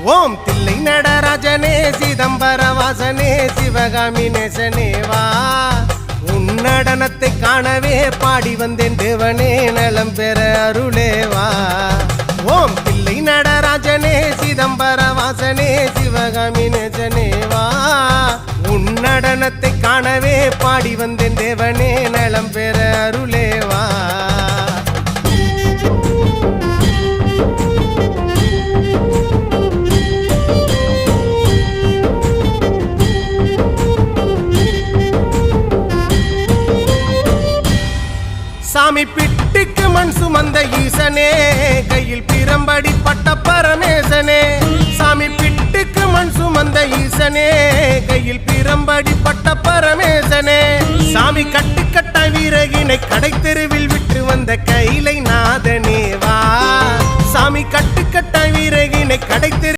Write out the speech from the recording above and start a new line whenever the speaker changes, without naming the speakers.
ஓம் தில்லை நடராஜனே சிதம்பர வாசனே சிவகாமி நேசனே வா உன் நடனத்தை காணவே பாடி வந்தேன் தேவனே நலம் பெற அருளே வா ஓம் தில்லை நடராஜனே சிதம்பர வாசனே சிவகாமி நேசனே வா உன் நடனத்தை காணவே பாடி வந்தேன் தேவனே நலம் பெற அருளே வா சாமி பிட்டுக்கு மண் சுமந்த ஈசனே கையில் பிரம்படி பட்ட பரமேசனே சாமி பிட்டுக்கு மண் சுமந்த ஈசனே கையில் பிரம்படி பட்ட பரமேசனே சாமி கட்டுக்கட்ட வீரகினை கடை தெருவில் விட்டு வந்த கைலை நாதனே வா சாமி கட்டுக்கட்ட வீரகினை கடை தெரு